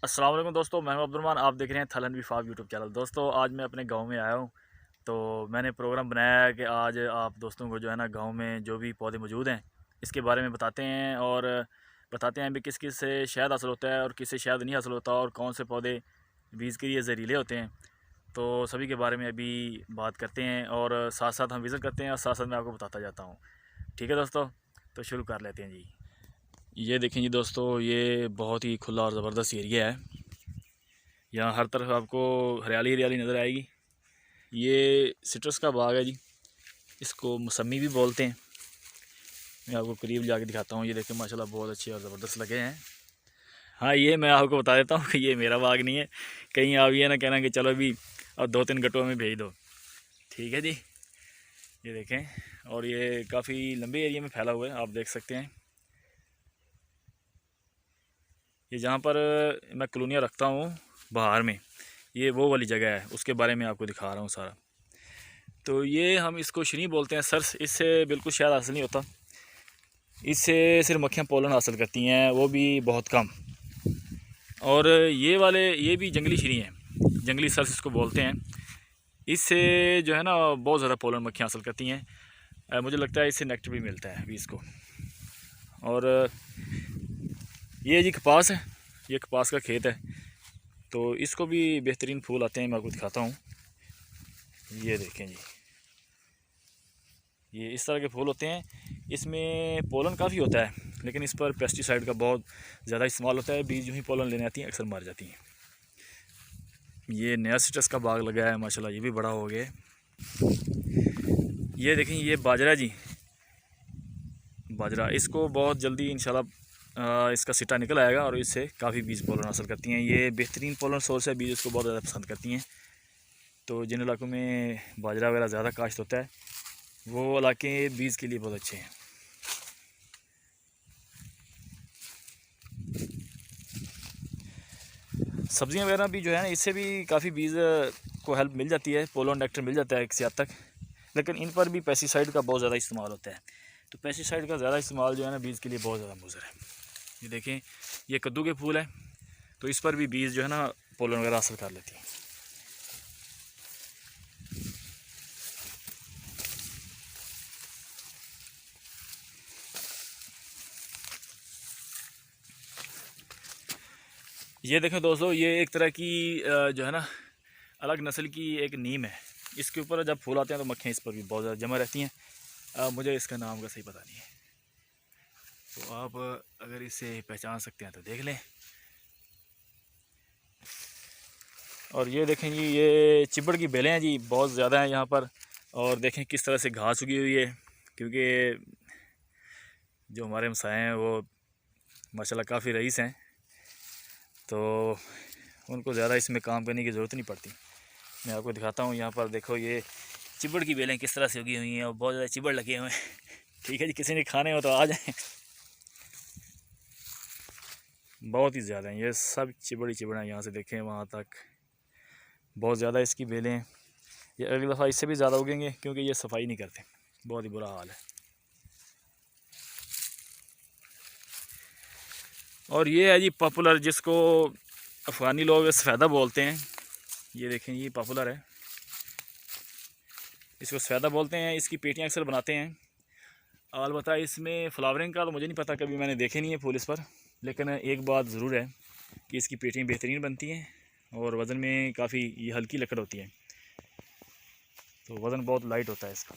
अस्सलाम वालेकुम दोस्तों, मैं हूं अब्दुलरहमान। आप देख रहे हैं थलन विफाक यूट्यूब चैनल। दोस्तों आज मैं अपने गांव में आया हूं, तो मैंने प्रोग्राम बनाया है कि आज आप दोस्तों को जो है ना गांव में जो भी पौधे मौजूद हैं इसके बारे में बताते हैं और बताते हैं भी किस किस से शहद हासिल होता है और किस से शहद नहीं हासिल होता और कौन से पौधे बीज के लिए ज़हरीले होते हैं। तो सभी के बारे में अभी बात करते हैं और साथ साथ हम विज़िट करते हैं और साथ साथ मैं आपको बताता जाता हूँ। ठीक है दोस्तों, तो शुरू कर लेते हैं जी। ये देखें जी दोस्तों, ये बहुत ही खुला और ज़बरदस्त एरिया है। यहाँ हर तरफ आपको हरियाली हरियाली नज़र आएगी। ये सिट्रस का बाग है जी, इसको मौसमी भी बोलते हैं। मैं आपको करीब जाके दिखाता हूँ। ये देखें माशाल्लाह बहुत अच्छे और ज़बरदस्त लगे हैं। हाँ, ये मैं आपको बता देता हूँ कि ये मेरा बाग नहीं है। कहीं आप ये ना कहना कि चलो अभी और 2-3 गट्टों में भेज दो। ठीक है जी, ये देखें। और ये काफ़ी लंबे एरिया में फैला हुआ है, आप देख सकते हैं। ये जहाँ पर मैं कॉलोनियाँ रखता हूँ बाहर में, ये वो वाली जगह है, उसके बारे में आपको दिखा रहा हूँ सारा। तो ये हम इसको शनी बोलते हैं सर्स। इससे बिल्कुल शहद हासिल नहीं होता, इससे सिर्फ मक्खियाँ पोलन हासिल करती हैं, वो भी बहुत कम। और ये भी जंगली शनी है, जंगली सर्स इसको बोलते हैं। इससे जो है ना बहुत ज़्यादा पोलन मक्खियाँ हासिल करती हैं। मुझे लगता है इससे नेक्टर भी मिलता है बीज को। और ये जी कपास है, ये कपास का खेत है, तो इसको भी बेहतरीन फूल आते हैं। मैं आपको दिखाता हूँ। ये देखें जी, ये इस तरह के फूल होते हैं। इसमें पोलन काफ़ी होता है, लेकिन इस पर पेस्टिसाइड का बहुत ज़्यादा इस्तेमाल होता है। बीज यूँ ही पोलन लेने आती हैं अक्सर मर जाती हैं। ये नया सिट्रस का बाग लगा है माशाल्लाह, ये भी बड़ा हो गया है। ये देखें, ये बाजरा जी, बाजरा, इसको बहुत जल्दी इंशाल्लाह इसका सिट्टा निकल आएगा और इससे काफ़ी बीज पोलन हासिल करती हैं। ये बेहतरीन पोलन सोर्स है, बीज इसको बहुत ज़्यादा पसंद करती हैं। तो जिन इलाकों में बाजरा वगैरह ज़्यादा काश्त होता है वो इलाके बीज के लिए बहुत अच्छे हैं। सब्ज़ियाँ वगैरह भी जो है ना, इससे भी काफ़ी बीज को हेल्प मिल जाती है, पोलन नेक्टर मिल जाता है किसी हद तक। लेकिन इन पर भी पेस्टिसाइड का बहुत ज़्यादा इस्तेमाल होता है। तो पेस्टिसाइड का ज़्यादा इस्तेमाल जो है ना बीज के लिए बहुत ज़्यादा मुज़र है। ये देखें, ये कद्दू के फूल है, तो इस पर भी बीज जो है ना पोलन वगैरह हासिल कर लेती है। ये देखें दोस्तों, ये एक तरह की जो है ना अलग नस्ल की एक नीम है। इसके ऊपर जब फूल आते हैं तो मक्खियाँ इस पर भी बहुत ज़्यादा जमा रहती हैं। मुझे इसका नाम का सही पता नहीं है, तो आप अगर इसे पहचान सकते हैं तो देख लें। और ये देखें जी, ये चिबड़ की बेलें हैं जी, बहुत ज़्यादा हैं यहाँ पर। और देखें किस तरह से घास उगी हुई है, क्योंकि जो हमारे हमसाए हैं वो माशाल्लाह काफ़ी रईस हैं, तो उनको ज़्यादा इसमें काम करने की ज़रूरत नहीं पड़ती। मैं आपको दिखाता हूँ। यहाँ पर देखो, ये चिबड़ की बेलें किस तरह से उगी हुई हैं और बहुत ज़्यादा चिबड़ लगे हुए हैं। ठीक है जी, किसी ने खाने हो तो आ जाए। बहुत ही ज़्यादा हैं, ये सब चिबड़ी चिबड़ा यहाँ से देखें वहाँ तक, बहुत ज़्यादा इसकी बेलें हैं। ये अगली दफ़ा इससे भी ज़्यादा उगेंगे, क्योंकि ये सफाई नहीं करते, बहुत ही बुरा हाल है। और ये है जी पॉपुलर, जिसको अफ़गानी लोग सफ़ेदा बोलते हैं। ये देखें, ये पॉपुलर है, इसको सफ़ेदा बोलते हैं। इसकी पेटियाँ अक्सर बनाते हैं। अलबत्ता इसमें फ्लावरिंग का तो मुझे नहीं पता, कभी मैंने देखे नहीं है फूल इस पर। लेकिन एक बात ज़रूर है कि इसकी पेटियाँ बेहतरीन बनती हैं और वज़न में काफ़ी ये हल्की लकड़ होती है, तो वज़न बहुत लाइट होता है इसका।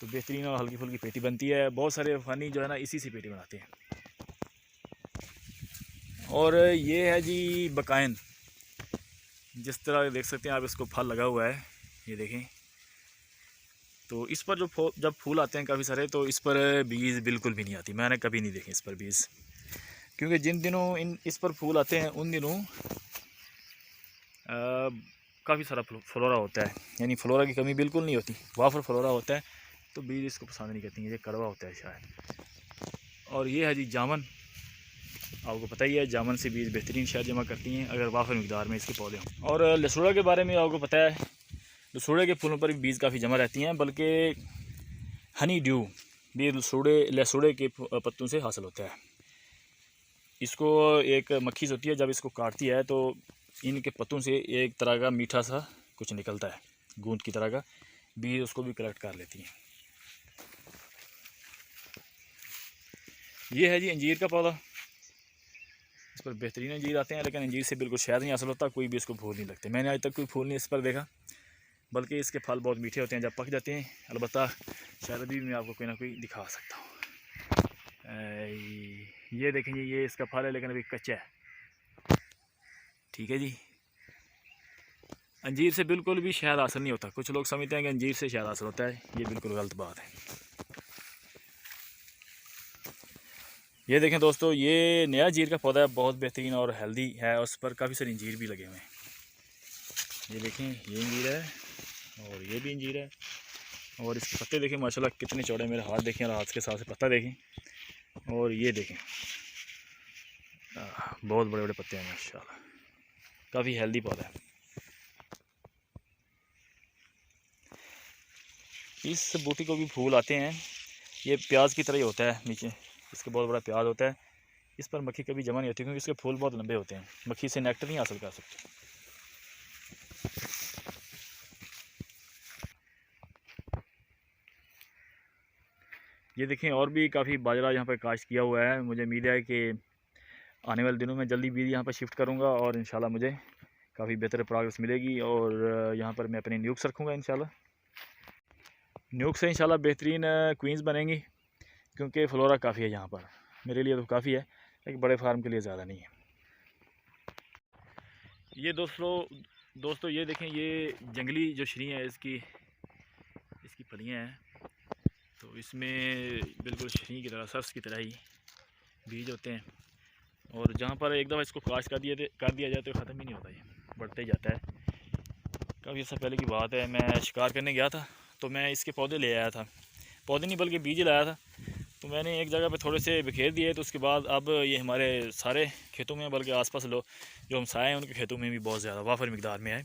तो बेहतरीन और हल्की फुल्की पेटी बनती है। बहुत सारे अफ़गानी जो है ना इसी से पेटी बनाते हैं। और ये है जी बकायन, जिस तरह देख सकते हैं आप, इसको फल लगा हुआ है, ये देखें। तो इस पर जब फूल आते हैं काफ़ी सारे, तो इस पर बीज बिल्कुल भी नहीं आती। मैंने कभी नहीं देखे इस पर बीज, क्योंकि जिन दिनों इस पर फूल आते हैं उन दिनों काफ़ी सारा फ्लोरा होता है, यानी फ्लोरा की कमी बिल्कुल नहीं होती, वाफर फ्लोरा होता है। तो बीज इसको पसंद नहीं करती, ये कड़वा होता है शायद। और ये है जी जामुन, आपको पता ही है जामुन से बीज बेहतरीन शहद जमा करती हैं अगर वाफर मकदार में इसके पौधे हों। और लसूड़ा के बारे में आपको पता है, लसूड़े के फूलों पर भी बीज काफ़ी जमा रहती हैं, बल्कि हनी ड्यू भी लसूड़े के पत्तों से हासिल होता है। इसको एक मक्खी होती है, जब इसको काटती है तो इनके पत्तों से एक तरह का मीठा सा कुछ निकलता है, गूंद की तरह का बीज, उसको भी कलेक्ट कर लेती है। ये है जी अंजीर का पौधा। इस पर बेहतरीन अंजीर आते हैं, लेकिन अंजीर से बिल्कुल शहद नहीं हासिल होता, कोई भी इसको फूल नहीं लगते। मैंने आज तक कोई फूल नहीं इस पर देखा, बल्कि इसके फल बहुत मीठे होते हैं जब पक जाते हैं। अलबत्ता शायद अभी मैं आपको कोई ना कोई दिखा सकता हूँ। ये देखेंगे, ये इसका फल है, लेकिन अभी कच्चा है। ठीक है जी, अंजीर से बिल्कुल भी शहद हासिल नहीं होता। कुछ लोग समझते हैं कि अंजीर से शहद हासिल होता है, ये बिल्कुल गलत बात है। ये देखें दोस्तों, ये नया अंजीर का पौधा है, बहुत बेहतरीन और हेल्दी है, उस पर काफ़ी सारे अंजीर भी लगे हुए हैं। ये देखें, ये अंजीर है और ये भी अंजीर है, और इसके पत्ते देखें माशाल्लाह कितने चौड़े, मेरे हाथ देखें और हाथ के साथ पत्ता देखें, और ये देखें बहुत बड़े बड़े पत्ते हैं माशाल्लाह, काफ़ी हेल्दी पौधा है। इस बूटी को भी फूल आते हैं, ये प्याज की तरह ही होता है, नीचे इसके बहुत बड़ा प्याज होता है। इस पर मक्खी कभी जमा नहीं होती, क्योंकि इसके फूल बहुत लंबे होते हैं, मक्खी से नेक्टर नहीं हासिल कर सकते। ये देखें, और भी काफ़ी बाजरा यहाँ पर काश्त किया हुआ है। मुझे उम्मीद है कि आने वाले दिनों में जल्दी बीज यहाँ पर शिफ्ट करूँगा, और इंशाल्लाह मुझे काफ़ी बेहतर प्रोग्रेस मिलेगी, और यहाँ पर मैं अपनी न्यूक्स रखूँगा इंशाल्लाह। न्यूक्स से इंशाल्लाह बेहतरीन क्वींस बनेंगी, क्योंकि फ्लोरा काफ़ी है यहाँ पर, मेरे लिए तो काफ़ी है, लेकिन बड़े फार्म के लिए ज़्यादा नहीं है। ये दोस्तों ये देखें, ये जंगली जो श्री है, इसकी फलियाँ हैं, तो इसमें बिल्कुल श्री की तरह, सरस की तरह ही बीज होते हैं, और जहाँ पर एक दफ़ा इसको काश कर दिया जाए तो ख़त्म ही नहीं होता, ये बढ़ते ही जाता है। काफ़ी अर्सा पहले की बात है, मैं शिकार करने गया था, तो मैं इसके पौधे ले आया था, पौधे नहीं बल्कि बीज लाया था। तो मैंने एक जगह पे थोड़े से बिखेर दिए, तो उसके बाद अब ये हमारे सारे खेतों में, बल्कि आसपास लोग जो हमसाए हैं उनके खेतों में भी बहुत ज़्यादा वाफर मिकदार में है।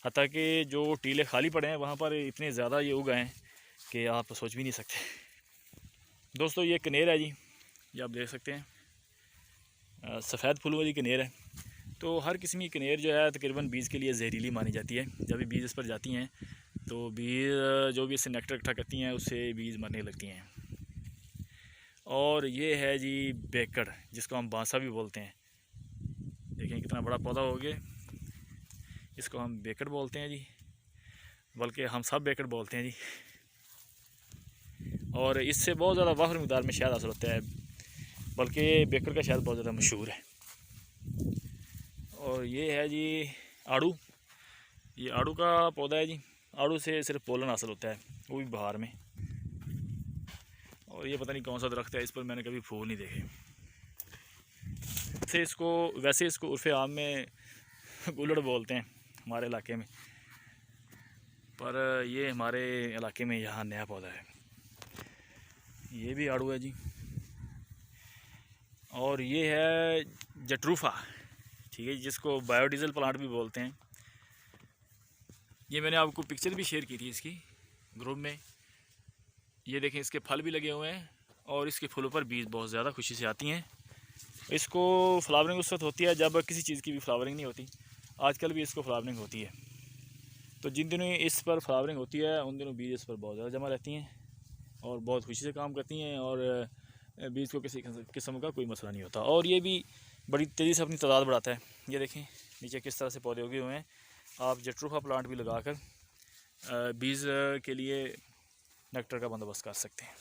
हत्ता कि जो टीले खाली पड़े हैं वहाँ पर इतने ज़्यादा ये उग हैं कि आप सोच भी नहीं सकते। दोस्तों ये कनेर है जी, ये आप देख सकते हैं, सफ़ेद फूलों वाली कनेर है। तो हर किस्म की कनेर जो है तकरीबन बीज के लिए जहरीली मानी जाती है। जब भी बीज इस पर जाती हैं तो बीज जो भी इससे नेक्टर इकट्ठा करती हैं उससे बीज मरने लगती हैं। और ये है जी बेकड़, जिसको हम बांसा भी बोलते हैं। देखें कितना बड़ा पौधा हो गया, इसको हम बेकड़ बोलते हैं जी, बल्कि हम सब बेकड़ बोलते हैं जी। और इससे बहुत ज़्यादा वाफर मिकदार में शहद हासिल होता है, बल्कि बेकड़ का शहद बहुत ज़्यादा मशहूर है। और ये है जी आड़ू, ये आड़ू का पौधा है जी। आड़ू से सिर्फ पोलन हासिल होता है, वो भी बहार में। और ये पता नहीं कौन सा दरख्त है, इस पर मैंने कभी फूल नहीं देखे। वैसे इसको उर्फ़े आम में गुलड़ बोलते हैं हमारे इलाके में, पर ये हमारे इलाके में यहाँ नया पौधा है। ये भी आड़ू है जी। और ये है जट्रूफा, ठीक है, जिसको बायोडीज़ल प्लांट भी बोलते हैं। ये मैंने आपको पिक्चर भी शेयर की थी इसकी ग्रुप में। ये देखें, इसके फल भी लगे हुए हैं, और इसके फूलों पर बीज बहुत ज़्यादा खुशी से आती हैं। इसको फ्लावरिंग उस वक्त होती है जब किसी चीज़ की भी फ्लावरिंग नहीं होती। आजकल भी इसको फ्लावरिंग होती है, तो जिन दिनों इस पर फ्लावरिंग होती है उन दिनों बीज इस पर बहुत ज़्यादा जमा रहती हैं और बहुत खुशी से काम करती हैं, और बीज को किसी किस्म का कोई मसला नहीं होता। और ये भी बड़ी तेज़ी से अपनी तादाद बढ़ाता है। ये देखें नीचे किस तरह से पौधे उगे हुए हैं। आप जट्रूफा प्लांट भी लगाकर बीज के लिए नेक्टर का बंदोबस्त कर सकते हैं।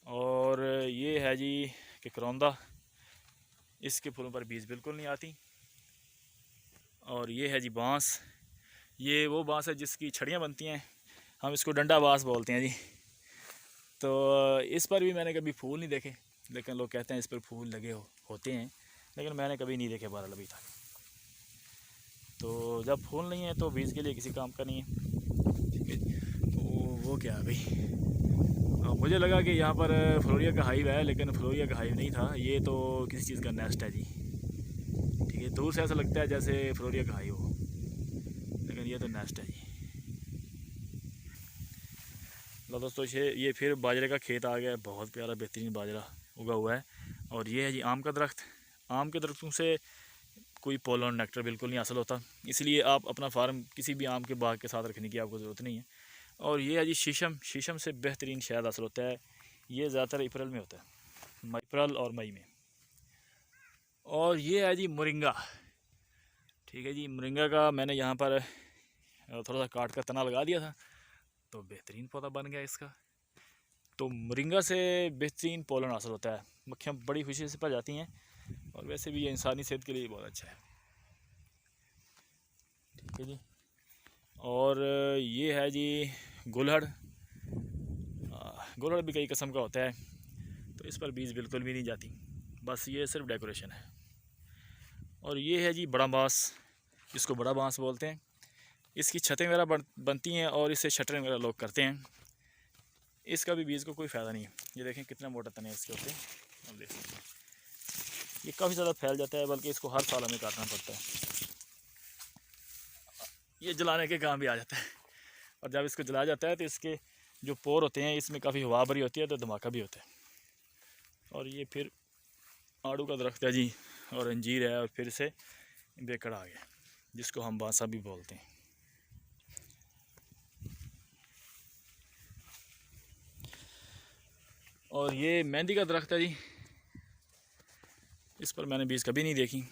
और ये है जी कि करौंदा, इसके फूलों पर बीज बिल्कुल नहीं आती। और ये है जी बांस, ये वो बांस है जिसकी छड़ियाँ बनती हैं, हम इसको डंडा बांस बोलते हैं जी। तो इस पर भी मैंने कभी फूल नहीं देखे, लेकिन लोग कहते हैं इस पर फूल लगे होते हैं, लेकिन मैंने कभी नहीं देखे बहरहाल अभी तक। तो जब फूल नहीं है तो बीज के लिए किसी काम का नहीं है, ठीक है। तो वो क्या है भाई, मुझे लगा कि यहाँ पर फ्लोरिया का हाइव है, लेकिन फ्लोरिया का हाइव नहीं था, ये तो किसी चीज़ का नेस्ट है जी। ठीक है, दूर से ऐसा लगता है जैसे फ्लोरिया का हाइव हो, लेकिन ये तो नेस्ट है जी। लो दोस्तों, ये फिर बाजरे का खेत आ गया है, बहुत प्यारा बेहतरीन बाजरा उगा हुआ है। और ये है जी आम का दरख्त। आम के दरख्तों से कोई पोलन नेक्टर बिल्कुल नहीं हासिल होता, इसलिए आप अपना फार्म किसी भी आम के बाग के साथ रखने की आपको ज़रूरत नहीं है। और ये है जी शीशम। शीशम से बेहतरीन शहद हासिल होता है। ये ज़्यादातर अप्रैल में होता है, अप्रैल और मई में। और ये है जी मोरिंगा। ठीक है जी, मोरिंगा का मैंने यहाँ पर थोड़ा सा काट कर तना लगा दिया था, तो बेहतरीन पौधा बन गया इसका। तो मोरिंगा से बेहतरीन पोलन हासिल होता है, मक्खियाँ बड़ी खुशी से पा जाती हैं, और वैसे भी ये इंसानी सेहत के लिए बहुत अच्छा है। ठीक है जी। और ये है जी गुलहड़। गुलहड़ भी कई किस्म का होता है, तो इस पर बीज बिल्कुल भी नहीं जाती, बस ये सिर्फ डेकोरेशन है। और ये है जी बड़ा बांस, जिसको बड़ा बांस बोलते हैं। इसकी छतें वगैरह बनती हैं और इससे शटरिंग वगैरह लोग करते हैं। इसका भी बीज को कोई फ़ायदा नहीं है। ये देखें कितना मोटा तने इसके होते हैं, अब देख सकते हैं। ये काफ़ी ज़्यादा फैल जाता है, बल्कि इसको हर साल हमें काटना पड़ता है। ये जलाने के काम भी आ जाता है, और जब इसको जलाया जाता है तो इसके जो पोर होते हैं इसमें काफ़ी हवा भरी होती है, तो धमाका भी होता है। और ये फिर आड़ू का दरख्त है जी, और अंजीर है, और फिर से बेकड़ आ गया, जिसको हम बांसा भी बोलते हैं। और ये मेहंदी का दरख्त है जी, इस पर मैंने बीज कभी नहीं देखी।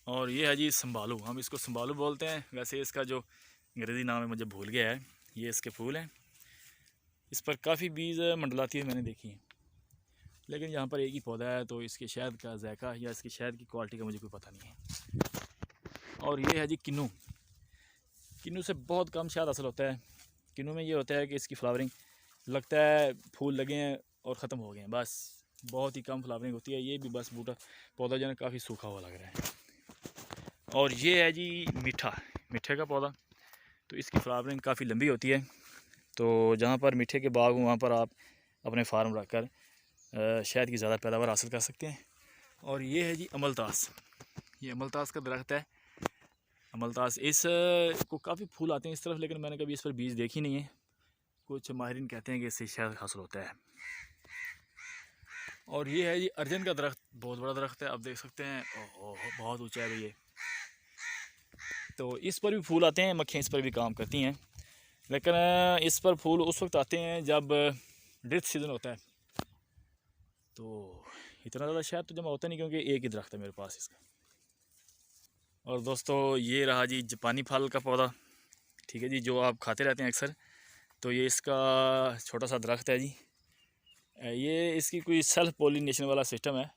और ये है जी संभालू, हम इसको संभालू बोलते हैं, वैसे इसका जो अंग्रेज़ी नाम है मुझे भूल गया है। ये इसके फूल हैं, इस पर काफ़ी बीज मंडलाती हुई मैंने देखी हैं, लेकिन यहाँ पर एक ही पौधा है, तो इसके शहद का जायका या इसकी शहद की क्वालिटी का मुझे कोई पता नहीं है। और ये है जी किन्नू। किन्नू से बहुत कम शहद हासिल होता है। किन्नू में ये होता है कि इसकी फ्लावरिंग लगता है फूल लगे हैं और ख़त्म हो गए हैं, बस बहुत ही कम फ्लावरिंग होती है। ये भी बस बूटा पौधा जो है काफ़ी सूखा हुआ लग रहा है। और ये है जी मीठा, मीठे का पौधा। तो इसकी फ्लावरिंग काफ़ी लंबी होती है, तो जहाँ पर मीठे के बाग हों वहाँ पर आप अपने फार्म रखकर शहद की ज़्यादा पैदावार हासिल कर सकते हैं। और ये है जी अमलतास। ये अमलतास का दरख्त है। अमलतास इस को काफ़ी फूल आते हैं इस तरफ, लेकिन मैंने कभी इस पर बीज देखी नहीं है। कुछ माहिरीन कहते हैं कि इससे शहद हासिल होता है। और ये है जी अर्जुन का दरख्त, बहुत बड़ा दरख्त है, आप देख सकते हैं। ओहो बहुत ऊंचा है ये। तो इस पर भी फूल आते हैं, मक्खियाँ इस पर भी काम करती हैं, लेकिन इस पर फूल उस वक्त आते हैं जब ड्रिथ सीज़न होता है। तो इतना ज़्यादा शहद तो जमा होता नहीं, क्योंकि एक ही दरख्त है मेरे पास इसका। और दोस्तों ये रहा जी जापानी फल का पौधा। ठीक है जी, जो आप खाते रहते हैं अक्सर। तो ये इसका छोटा सा दरख्त है जी। ये इसकी कोई सेल्फ पोलिनेशन वाला सिस्टम है,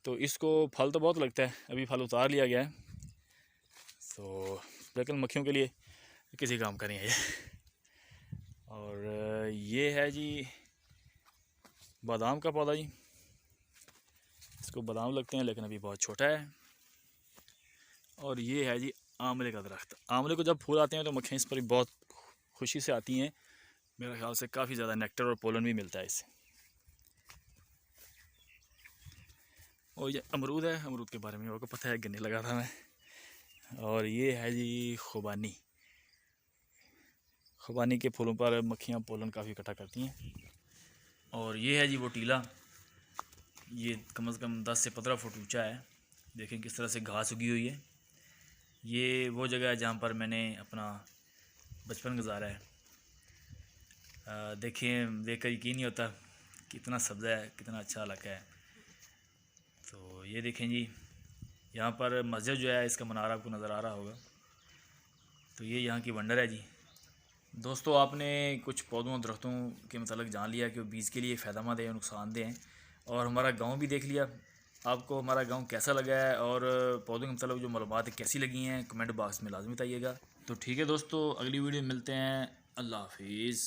तो इसको फल तो बहुत लगता है, अभी फल उतार लिया गया है, तो लेकिन मक्खियों के लिए किसी काम का नहीं है ये। और ये है जी बादाम का पौधा जी। इसको बादाम लगते हैं, लेकिन अभी बहुत छोटा है। और ये है जी आंवले का दरख्त। आंवले को जब फूल आते हैं तो मक्खियाँ इस पर भी बहुत खुशी से आती हैं। मेरे ख्याल से काफ़ी ज़्यादा नेक्टर और पोलन भी मिलता है इससे। और ये अमरूद है, अमरूद के बारे में आपको पता है, गन्ने लगा था मैं। और ये है जी खुबानी। खुबानी के फूलों पर मक्खियाँ पोलन काफ़ी इकट्ठा करती हैं। और ये है जी वो टीला। ये कम से कम 10 से 15 फुट ऊंचा है। देखें किस तरह से घास उगी हुई है। ये वो जगह है जहाँ पर मैंने अपना बचपन गुजारा है। देखें, देखकर यकीन नहीं होता कितना सब्ज़ा है, कितना अच्छा इलाका है। तो ये देखें जी, यहाँ पर मस्जिद जो है इसका मनारा आपको नज़र आ रहा होगा। तो ये यहाँ की वंडर है जी। दोस्तों आपने कुछ पौधों दरख्तों के मतलब जान लिया कि वो बीज के लिए फ़ायदेमंद है या नुकसानदेह हैं, और हमारा गांव भी देख लिया। आपको हमारा गांव कैसा लगा है और पौधों के मतलब जो मालूमात कैसी लगी हैं, कमेंट बॉक्स में लाजमी बताइएगा। तो ठीक है दोस्तों, अगली वीडियो में मिलते हैं। अल्लाह हाफिज़।